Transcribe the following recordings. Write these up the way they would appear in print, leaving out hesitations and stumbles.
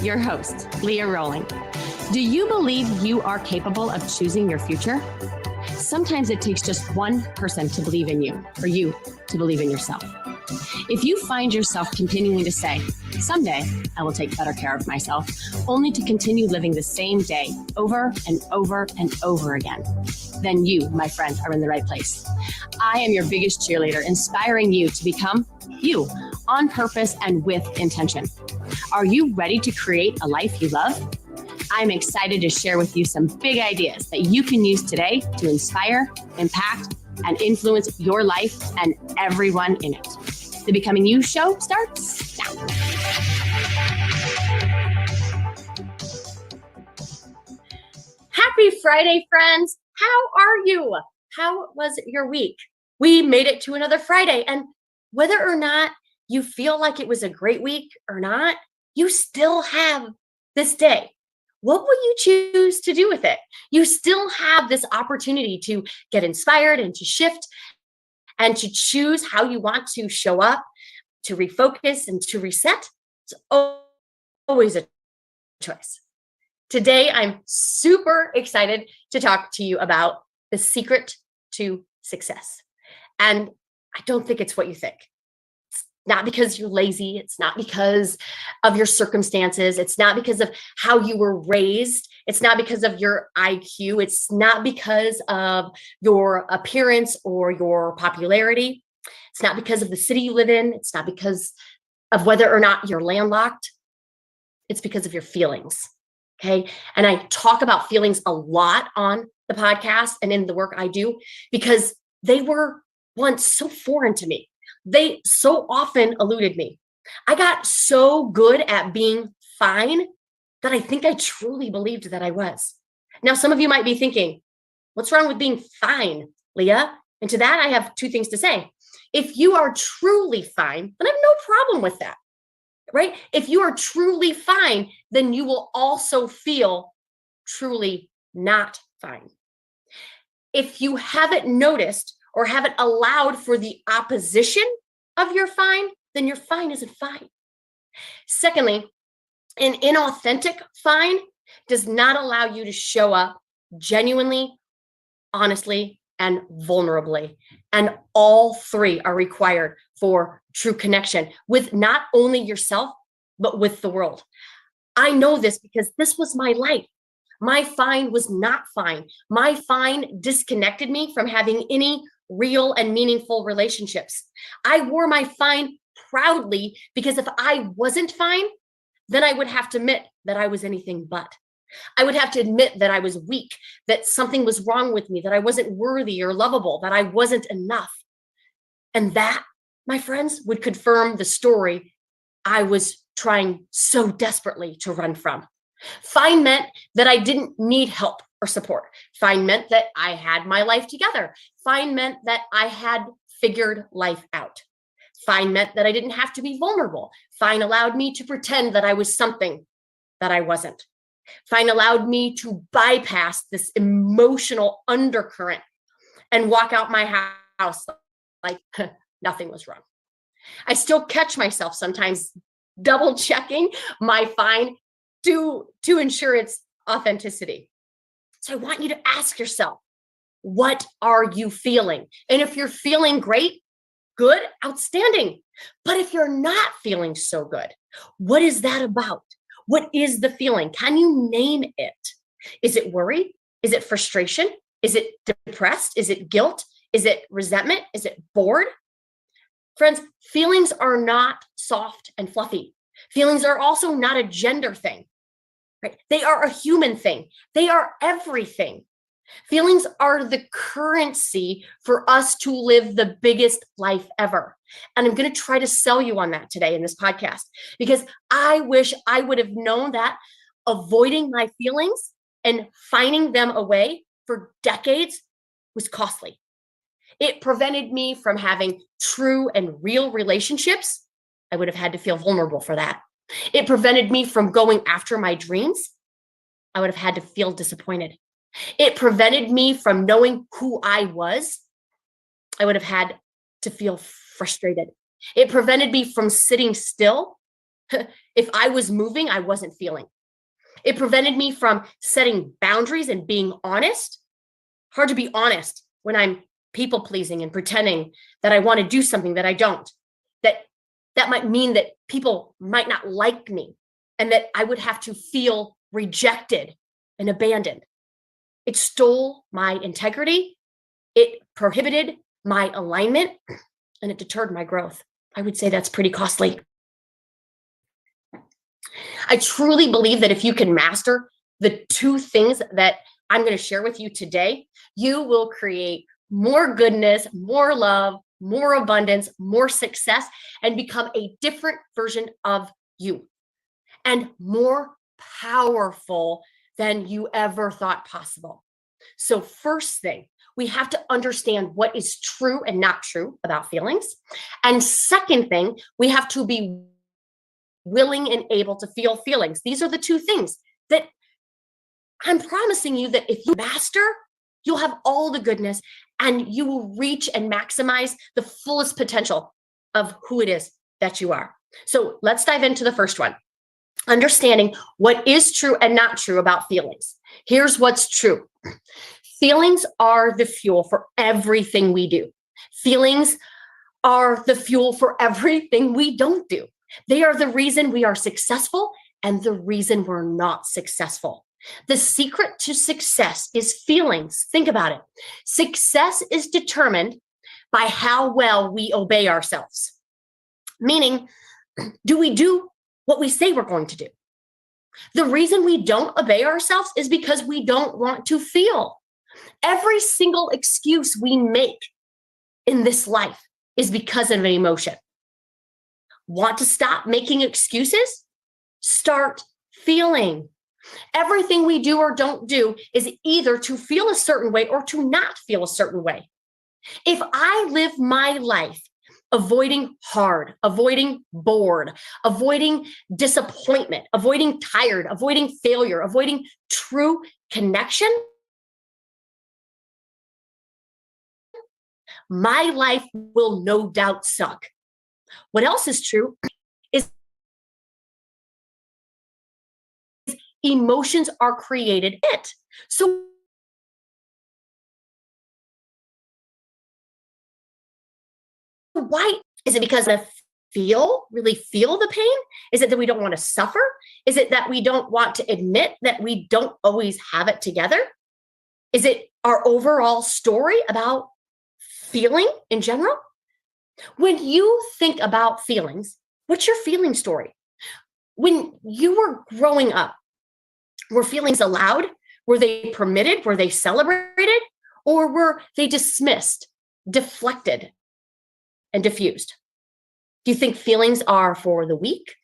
your host, Leah Roling. Do you believe you are capable of choosing your future? Sometimes it takes just one person to believe in you, for you to believe in yourself. If you find yourself continuing to say, someday I will take better care of myself, only to continue living the same day over and over and over again, then you, my friend, are in the right place. I am your biggest cheerleader, inspiring you to become you on purpose and with intention. Are you ready to create a life you love? I'm excited to share with you some big ideas that you can use today to inspire, impact, and influence your life and everyone in it. The Becoming You show starts now. Happy Friday, friends. How are you? How was your week? We made it to another Friday, and whether or not you feel like it was a great week or not, you still have this day. What will you choose to do with it? You still have this opportunity to get inspired and to shift and to choose how you want to show up, to refocus and to reset. It's always a choice. Today, I'm super excited to talk to you about the secret to success. And I don't think it's what you think. Not because you're lazy. It's not because of your circumstances. It's not because of how you were raised. It's not because of your IQ. It's not because of your appearance or your popularity. It's not because of the city you live in. It's not because of whether or not you're landlocked. It's because of your feelings. Okay. And I talk about feelings a lot on the podcast and in the work I do because they were once so foreign to me. They so often eluded me. I got so good at being fine that I think I truly believed that I was. Now, some of you might be thinking, what's wrong with being fine, Leah? And to that, I have two things to say. If you are truly fine, then I have no problem with that, right? If you are truly fine, then you will also feel truly not fine. If you haven't noticed or haven't allowed for the opposition of your fine, then your fine isn't fine. Secondly, an inauthentic fine does not allow you to show up genuinely, honestly, and vulnerably. And all three are required for true connection with not only yourself, but with the world. I know this because this was my life. My fine was not fine. My fine disconnected me from having any real and meaningful relationships. I wore my fine proudly because if I wasn't fine, then I would have to admit that I was anything but. I would have to admit that I was weak, that something was wrong with me, that I wasn't worthy or lovable, that I wasn't enough. And that, my friends, would confirm the story I was trying so desperately to run from. Fine meant that I didn't need help or support. Fine meant that I had my life together. Fine meant that I had figured life out. Fine meant that I didn't have to be vulnerable. Fine allowed me to pretend that I was something that I wasn't. Fine allowed me to bypass this emotional undercurrent and walk out my house like nothing was wrong. I still catch myself sometimes double checking my fine to ensure its authenticity. So I want you to ask yourself, what are you feeling? And if you're feeling great, good, outstanding. But if you're not feeling so good, what is that about? What is the feeling? Can you name it? Is it worry? Is it frustration? Is it depressed? Is it guilt? Is it resentment? Is it bored? Friends, feelings are not soft and fluffy. Feelings are also not a gender thing. Right? They are a human thing. They are everything. Feelings are the currency for us to live the biggest life ever. And I'm going to try to sell you on that today in this podcast because I wish I would have known that avoiding my feelings and fining them away for decades was costly. It prevented me from having true and real relationships. I would have had to feel vulnerable for that. It prevented me from going after my dreams. I would have had to feel disappointed. It prevented me from knowing who I was. I would have had to feel frustrated. It prevented me from sitting still. If I was moving, I wasn't feeling. It prevented me from setting boundaries and being honest. Hard to be honest when I'm people pleasing and pretending that I want to do something that I don't. That might mean that people might not like me and that I would have to feel rejected and abandoned. It stole my integrity. It prohibited my alignment, and it deterred my growth. I would say that's pretty costly. I truly believe that if you can master the two things that I'm going to share with you today, you will create more goodness, more love, more abundance, more success, and become a different version of you and more powerful than you ever thought possible. So first thing, we have to understand what is true and not true about feelings. And second thing, we have to be willing and able to feel feelings. These are the two things that I'm promising you that if you master, you'll have all the goodness and you will reach and maximize the fullest potential of who it is that you are. So let's dive into the first one. Understanding what is true and not true about feelings. Here's what's true. Feelings are the fuel for everything we do. Feelings are the fuel for everything we don't do. They are the reason we are successful and the reason we're not successful. The secret to success is feelings. Think about it. Success is determined by how well we obey ourselves. Meaning, do we do what we say we're going to do? The reason we don't obey ourselves is because we don't want to feel. Every single excuse we make in this life is because of an emotion. Want to stop making excuses? Start feeling. Everything we do or don't do is either to feel a certain way or to not feel a certain way. If I live my life avoiding hard, avoiding bored, avoiding disappointment, avoiding tired, avoiding failure, avoiding true connection, my life will no doubt suck. What else is true is emotions are created it. So why is it because really feel the pain? Is it that we don't want to suffer? Is it that we don't want to admit that we don't always have it together? Is it our overall story about feeling in general? When you think about feelings, what's your feeling story? When you were growing up, were feelings allowed? Were they permitted? Were they celebrated? Or were they dismissed, deflected, and diffused? Do you think feelings are for the weak?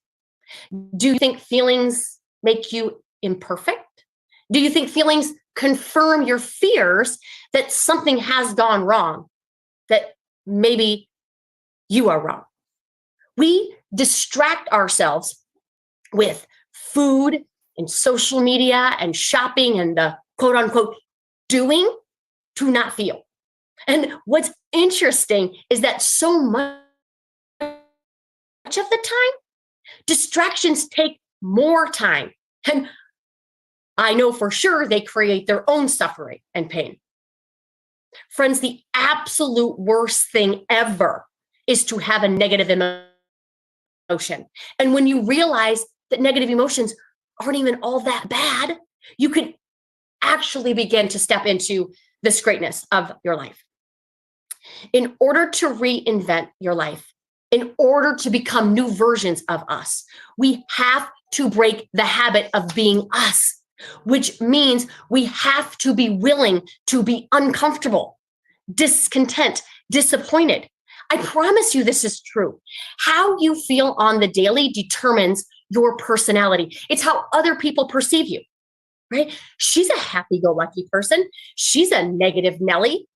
Do you think feelings make you imperfect? Do you think feelings confirm your fears that something has gone wrong, that maybe you are wrong? We distract ourselves with food and social media and shopping and the quote unquote doing to not feel. And what's interesting is that so much of the time, distractions take more time. And I know for sure they create their own suffering and pain. Friends, the absolute worst thing ever is to have a negative emotion. And when you realize that negative emotions aren't even all that bad, you can actually begin to step into this greatness of your life. In order to reinvent your life, in order to become new versions of us, we have to break the habit of being us, which means we have to be willing to be uncomfortable, discontent, disappointed. I promise you this is true. How you feel on the daily determines your personality. It's how other people perceive you, right? She's a happy-go-lucky person. She's a negative Nelly.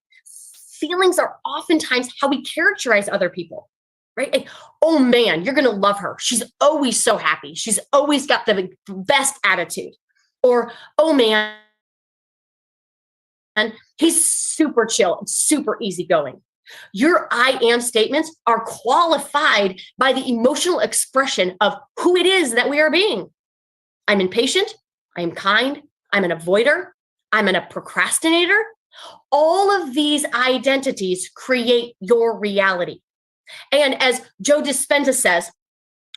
Feelings are oftentimes how we characterize other people, right? Like, oh man, you're going to love her. She's always so happy. She's always got the best attitude. Or, oh man, he's super chill and super easygoing. Your I am statements are qualified by the emotional expression of who it is that we are being. I'm impatient. I'm kind. I'm an avoider. I'm a procrastinator. All of these identities create your reality. And as Joe Dispenza says,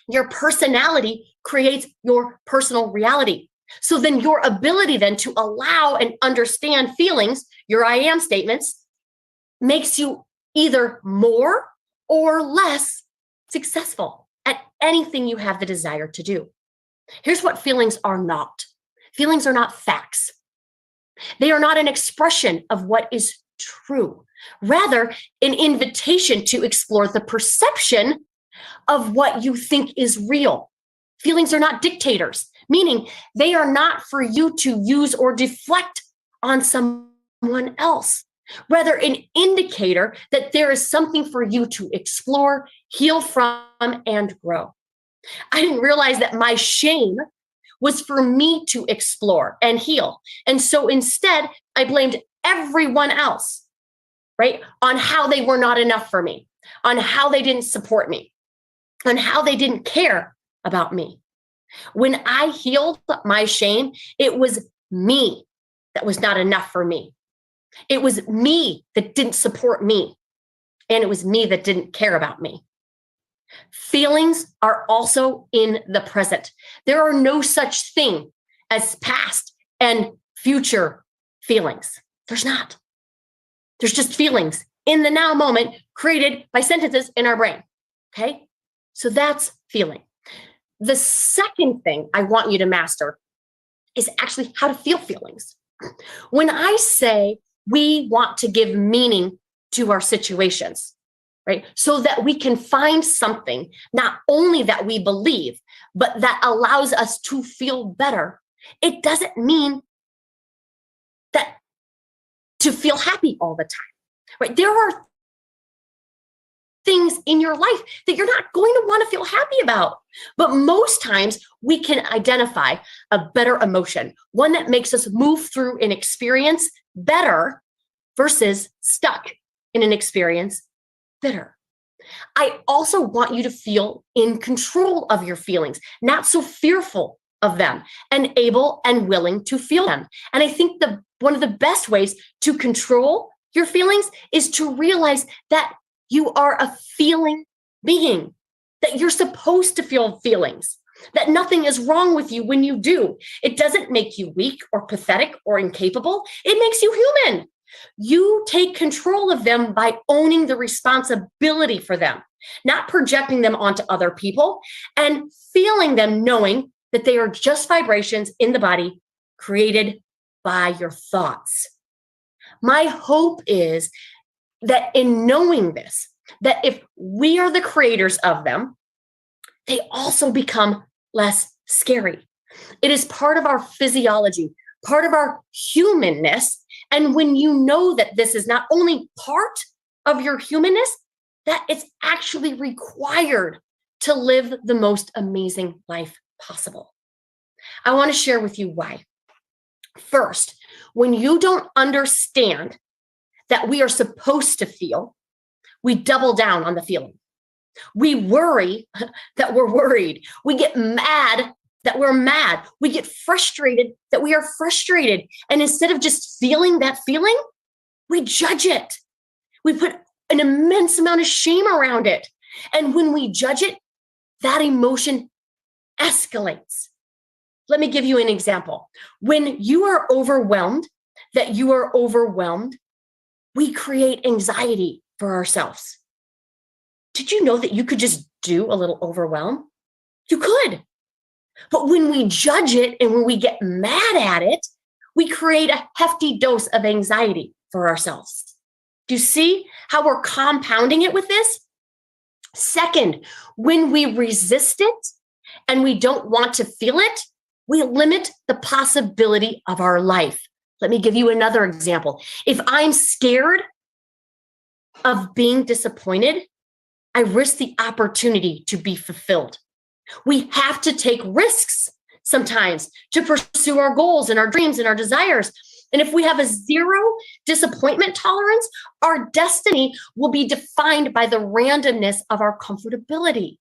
your personality creates your personal reality. So then your ability then to allow and understand feelings, your I am statements, makes you either more or less successful at anything you have the desire to do. Here's what feelings are not. Feelings are not facts. They are not an expression of what is true. Rather, an invitation to explore the perception of what you think is real. Feelings are not dictators, meaning they are not for you to use or deflect on someone else. Rather, an indicator that there is something for you to explore, heal from, and grow. I didn't realize that my shame was for me to explore and heal. And so instead, I blamed everyone else, right, on how they were not enough for me, on how they didn't support me, on how they didn't care about me. When I healed my shame, it was me that was not enough for me. It was me that didn't support me. And it was me that didn't care about me. Feelings are also in the present. There are no such thing as past and future feelings. There's not. There's just feelings in the now moment created by sentences in our brain. Okay? So that's feeling. The second thing I want you to master is actually how to feel feelings. When I say we want to give meaning to our situations, right? So that we can find something, not only that we believe, but that allows us to feel better. It doesn't mean that to feel happy all the time, right? There are things in your life that you're not going to want to feel happy about. But most times we can identify a better emotion, one that makes us move through an experience better versus stuck in an experience bitter. I also want you to feel in control of your feelings, not so fearful of them, and able and willing to feel them. And I think one of the best ways to control your feelings is to realize that you are a feeling being, that you're supposed to feel feelings, that nothing is wrong with you when you do. It doesn't make you weak or pathetic or incapable. It makes you human. You take control of them by owning the responsibility for them, not projecting them onto other people, and feeling them, knowing that they are just vibrations in the body created by your thoughts. My hope is that in knowing this, that if we are the creators of them, they also become less scary. It is part of our physiology, part of our humanness. And when you know that this is not only part of your humanness, that it's actually required to live the most amazing life possible. I want to share with you why. First, when you don't understand that we are supposed to feel, we double down on the feeling. We worry that we're worried. We get mad that we're mad. We get frustrated that we are frustrated. And instead of just feeling that feeling, we judge it. We put an immense amount of shame around it. And when we judge it, that emotion escalates. Let me give you an example. When you are overwhelmed, we create anxiety for ourselves. Did you know that you could just do a little overwhelm? You could. But when we judge it and when we get mad at it, we create a hefty dose of anxiety for ourselves. Do you see how we're compounding it with this? Second, when we resist it and we don't want to feel it, we limit the possibility of our life. Let me give you another example. If I'm scared of being disappointed, I risk the opportunity to be fulfilled. We have to take risks sometimes to pursue our goals and our dreams and our desires. And if we have a zero disappointment tolerance, our destiny will be defined by the randomness of our comfortability.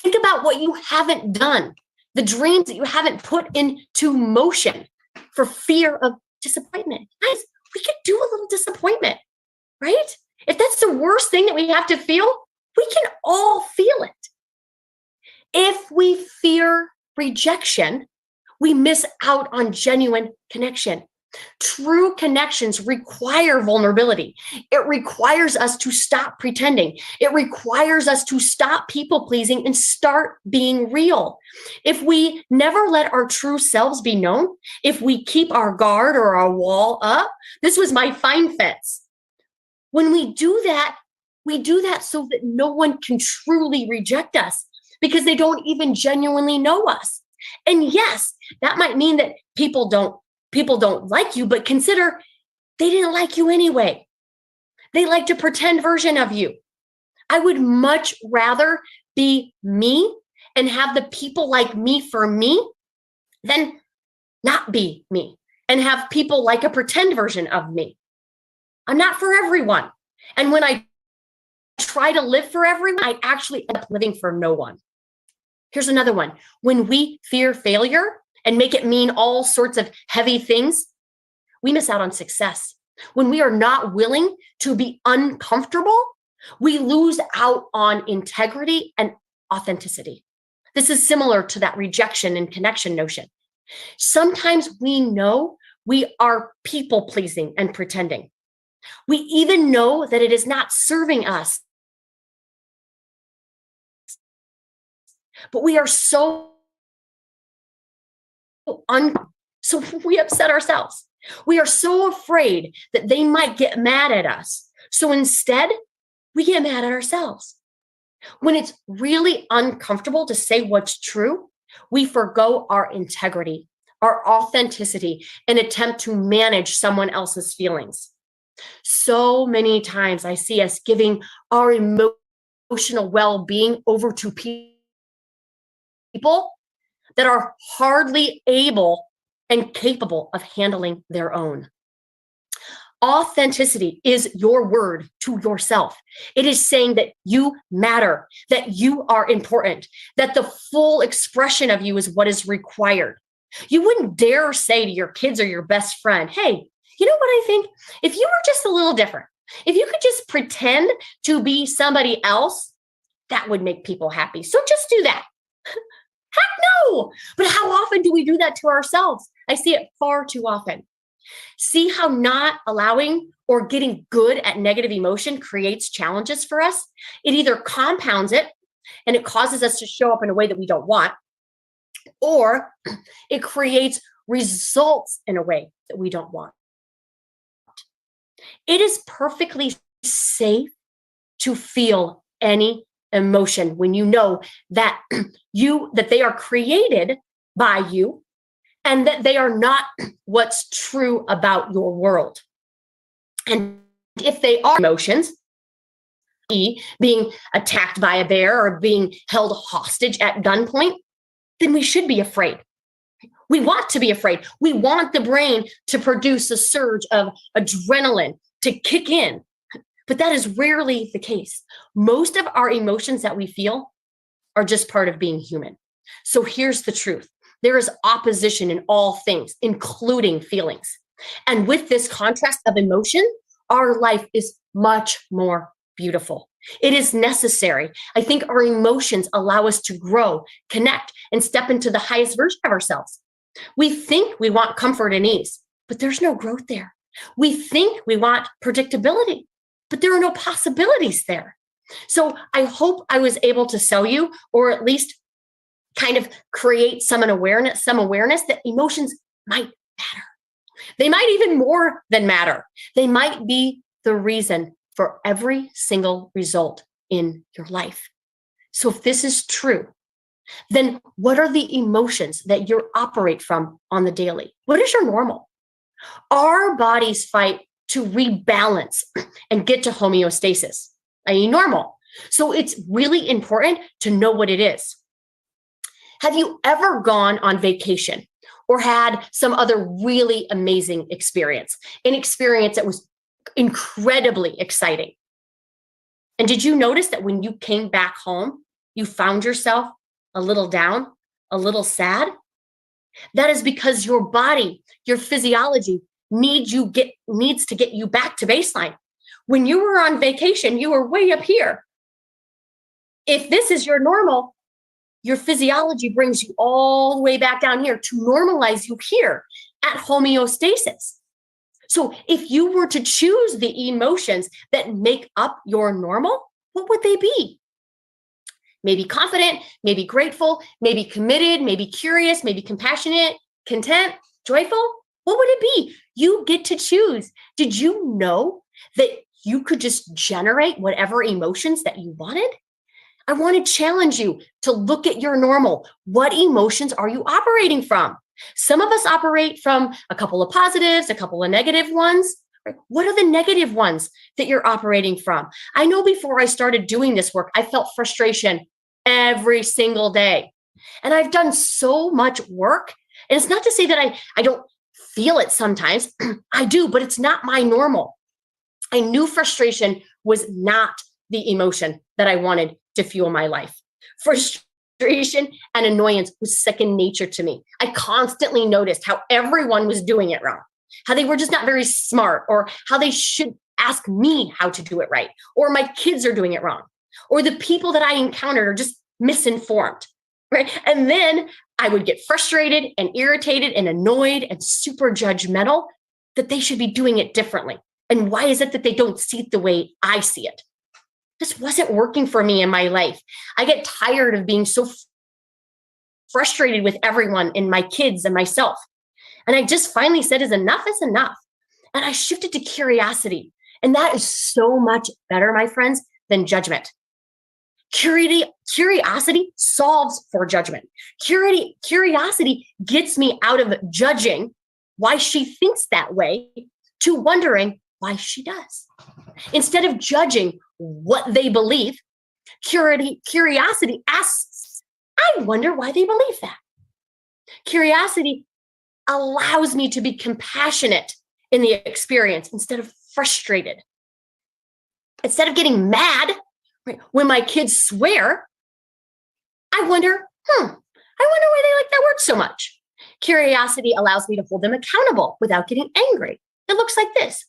Think about what you haven't done, the dreams that you haven't put into motion for fear of disappointment. Guys, we could do a little disappointment, right? If that's the worst thing that we have to feel, we can all feel it. If we fear rejection, we miss out on genuine connection. True connections require vulnerability. It requires us to stop pretending. It requires us to stop people pleasing and start being real. If we never let our true selves be known, if we keep our guard or our wall up, this was my fine fence. When we do that so that no one can truly reject us because they don't even genuinely know us. And yes, that might mean that people don't like you, but consider they didn't like you anyway. They liked a pretend version of you. I would much rather be me and have the people like me for me than not be me and have people like a pretend version of me. I'm not for everyone. And when I try to live for everyone, I actually end up living for no one. Here's another one. When we fear failure and make it mean all sorts of heavy things, we miss out on success. When we are not willing to be uncomfortable, we lose out on integrity and authenticity. This is similar to that rejection and connection notion. Sometimes we know we are people pleasing and pretending. We even know that it is not serving us. But we are so we upset ourselves. We are so afraid that they might get mad at us. So instead, we get mad at ourselves. When it's really uncomfortable to say what's true, we forgo our integrity, our authenticity, and attempt to manage someone else's feelings. So many times I see us giving our emotional well-being over to people that are hardly able and capable of handling their own. Authenticity is your word to yourself. It is saying that you matter, that you are important, that the full expression of you is what is required. You wouldn't dare say to your kids or your best friend, hey, you know what I think? If you were just a little different, if you could just pretend to be somebody else, that would make people happy. So just do that. Heck no. But how often do we do that to ourselves? I see it far too often. See how not allowing or getting good at negative emotion creates challenges for us? It either compounds it and it causes us to show up in a way that we don't want, or it creates results in a way that we don't want. It is perfectly safe to feel any emotion when you know that that they are created by you and that they are not what's true about your world. And if they are emotions, being attacked by a bear or being held hostage at gunpoint, then we should be afraid. We want to be afraid. We want the brain to produce a surge of adrenaline to kick in. But that is rarely the case. Most of our emotions that we feel are just part of being human. So here's the truth. There is opposition in all things, including feelings. And with this contrast of emotion, our life is much more beautiful. It is necessary. I think our emotions allow us to grow, connect, and step into the highest version of ourselves. We think we want comfort and ease, but there's no growth there. We think we want predictability, but there are no possibilities there. So I hope I was able to sell you, or at least kind of create some awareness that emotions might matter. They might even more than matter. They might be the reason for every single result in your life. So if this is true, then what are the emotions that you operate from on the daily? What is your normal? Our bodies fight to rebalance and get to homeostasis, i.e. normal. So it's really important to know what it is. Have you ever gone on vacation or had some other really amazing experience, an experience that was incredibly exciting. And did you notice that when you came back home, you found yourself a little down, a little sad? That is because your body, your physiology needs to get you back to baseline. When you were on vacation, you were way up here. If this is your normal, your physiology brings you all the way back down here to normalize you here at homeostasis. So if you were to choose the emotions that make up your normal, what would they be? Maybe confident, maybe grateful, maybe committed, maybe curious, maybe compassionate, content, joyful. What would it be? You get to choose. Did you know that you could just generate whatever emotions that you wanted? I want to challenge you to look at your normal. What emotions are you operating from? Some of us operate from a couple of positives, a couple of negative ones. What are the negative ones that you're operating from? I know before I started doing this work, I felt frustration every single day. And I've done so much work. And it's not to say that I don't feel it sometimes. I do, but it's not my normal. I knew frustration was not the emotion that I wanted to fuel my life. Frustration and annoyance was second nature to me. I constantly noticed how everyone was doing it wrong, how they were just not very smart, or how they should ask me how to do it right, or my kids are doing it wrong, or the people that I encountered are just misinformed, right? And then I would get frustrated and irritated and annoyed and super judgmental that they should be doing it differently. And why is it that they don't see it the way I see it? This wasn't working for me in my life. I get tired of being so frustrated with everyone and my kids and myself. And I just finally said, enough is enough. And I shifted to curiosity. And that is so much better, my friends, than judgment. Curiosity solves for judgment. Curiosity gets me out of judging why she thinks that way to wondering why she does. Instead of judging what they believe, curiosity asks, I wonder why they believe that. Curiosity allows me to be compassionate in the experience instead of frustrated. Instead of getting mad when my kids swear, I wonder why they like that word so much. Curiosity allows me to hold them accountable without getting angry. It looks like this.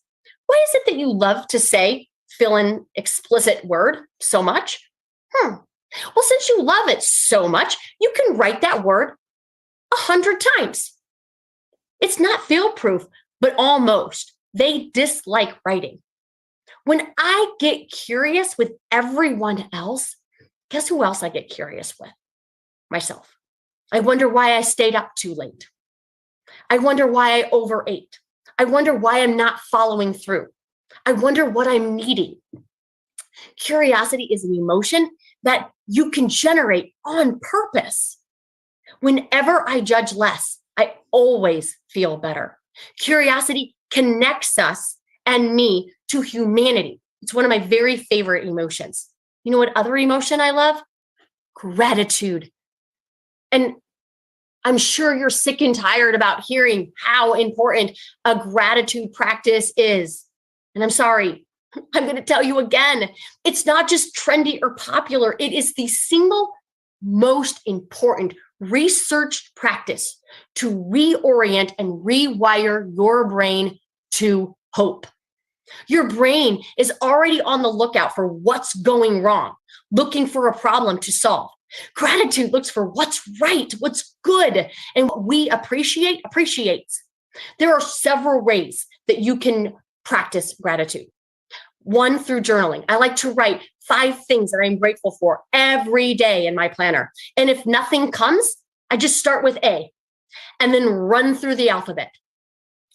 Why is it that you love to say fill in explicit word so much? Well, since you love it so much, you can write that word 100 times. It's not fail-proof, but almost. They dislike writing. When I get curious with everyone else, guess who else I get curious with? Myself. I wonder why I stayed up too late. I wonder why I overate. I wonder why I'm not following through. I wonder what I'm needing. Curiosity is an emotion that you can generate on purpose. Whenever I judge less, I always feel better. Curiosity connects us and me to humanity. It's one of my very favorite emotions. You know what other emotion I love? Gratitude. And I'm sure you're sick and tired about hearing how important a gratitude practice is. And I'm sorry, I'm going to tell you again, it's not just trendy or popular. It is the single most important researched practice to reorient and rewire your brain to hope. Your brain is already on the lookout for what's going wrong, looking for a problem to solve. Gratitude looks for what's right, what's good, and what we appreciate appreciates. There are several ways that you can practice gratitude. One, through journaling. I like to write 5 things that I'm grateful for every day in my planner. And if nothing comes, I just start with A and then run through the alphabet.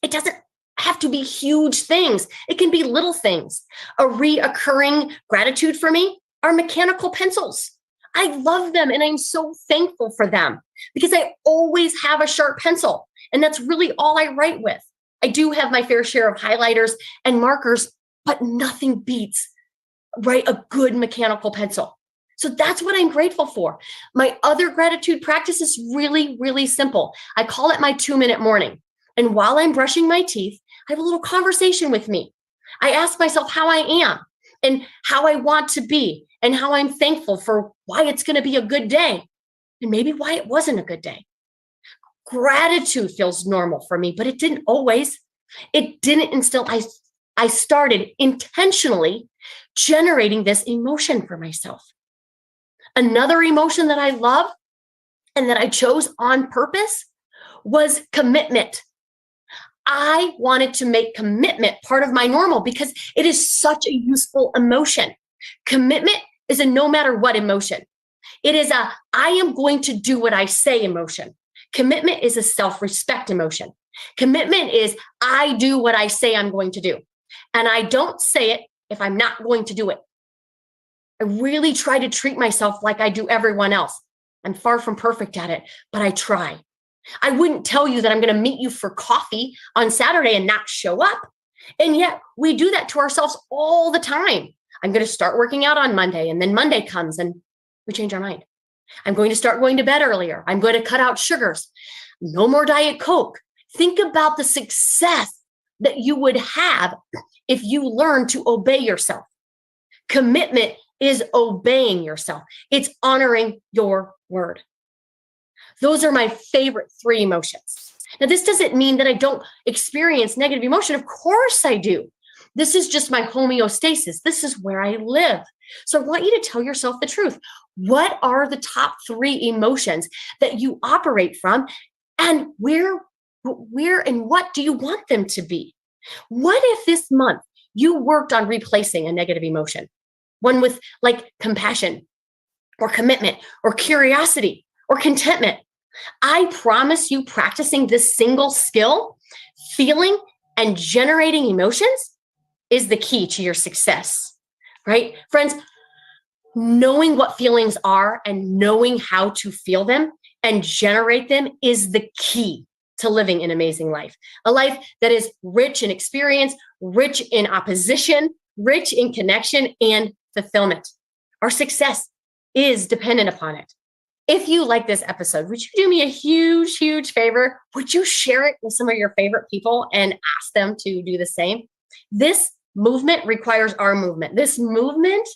It doesn't have to be huge things. It can be little things. A reoccurring gratitude for me are mechanical pencils. I love them and I'm so thankful for them because I always have a sharp pencil and that's really all I write with. I do have my fair share of highlighters and markers, but nothing beats, right, a good mechanical pencil. So that's what I'm grateful for. My other gratitude practice is really, really simple. I call it my 2-minute morning. And while I'm brushing my teeth, I have a little conversation with me. I ask myself how I am and how I want to be and how I'm thankful for why it's going to be a good day and maybe why it wasn't a good day. Gratitude feels normal for me, but it didn't always. It didn't until I started intentionally generating this emotion for myself. Another emotion that I love and that I chose on purpose was commitment. I wanted to make commitment part of my normal because it is such a useful emotion. Commitment is a no matter what emotion. It is a I am going to do what I say emotion. Commitment is a self-respect emotion. Commitment is I do what I say I'm going to do. And I don't say it if I'm not going to do it. I really try to treat myself like I do everyone else. I'm far from perfect at it, but I try. I wouldn't tell you that I'm going to meet you for coffee on Saturday and not show up. And yet we do that to ourselves all the time. I'm going to start working out on Monday, and then Monday comes and we change our mind. I'm going to start going to bed earlier. I'm going to cut out sugars. No more Diet Coke. Think about the success that you would have if you learn to obey yourself. Commitment is obeying yourself. It's honoring your word. Those are my favorite 3 emotions. Now, this doesn't mean that I don't experience negative emotion. Of course I do. This is just my homeostasis. This is where I live. So I want you to tell yourself the truth. What are the top 3 emotions that you operate from, and where and what do you want them to be? What if this month you worked on replacing a negative emotion? One with like compassion or commitment or curiosity or contentment. I promise you, practicing this single skill, feeling and generating emotions, is the key to your success, right? Friends, knowing what feelings are and knowing how to feel them and generate them is the key to living an amazing life. A life that is rich in experience, rich in opposition, rich in connection and fulfillment. Our success is dependent upon it. If you like this episode, would you do me a huge, huge favor? Would you share it with some of your favorite people and ask them to do the same? This movement requires our movement. This movement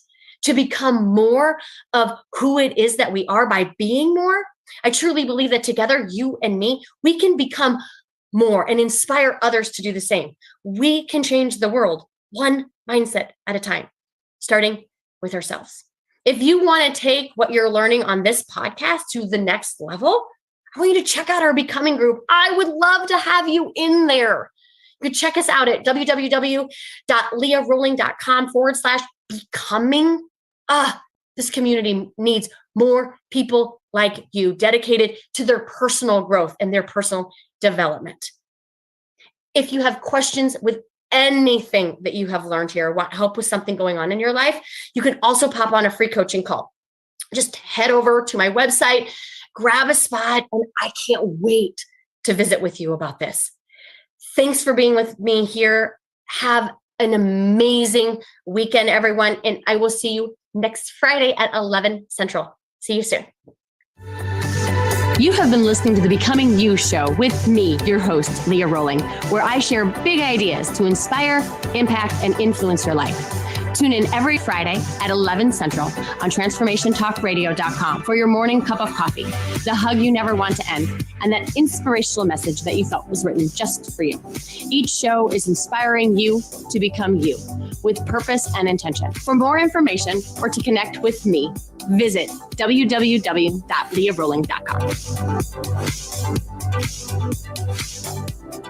to become more of who it is that we are by being more. I truly believe that together, you and me, we can become more and inspire others to do the same. We can change the world one mindset at a time, starting with ourselves. If you want to take what you're learning on this podcast to the next level, I want you to check out our Becoming group. I would love to have you in there. You can check us out at www.leahroling.com/becoming. This community needs more people like you dedicated to their personal growth and their personal development. If you have questions with anything that you have learned here, want help with something going on in your life, you can also pop on a free coaching call. Just head over to my website, grab a spot, and I can't wait to visit with you about this. Thanks for being with me here. Have an amazing weekend, everyone, and I will see you next Friday at 11 Central. See you soon. You have been listening to the Becoming You show with me, your host, Leah Roling, where I share big ideas to inspire, impact, and influence your life. Tune in every Friday at 11 Central on transformationtalkradio.com for your morning cup of coffee, the hug you never want to end, and that inspirational message that you felt was written just for you. Each show is inspiring you to become you with purpose and intention. For more information or to connect with me, visit www.leahroling.com.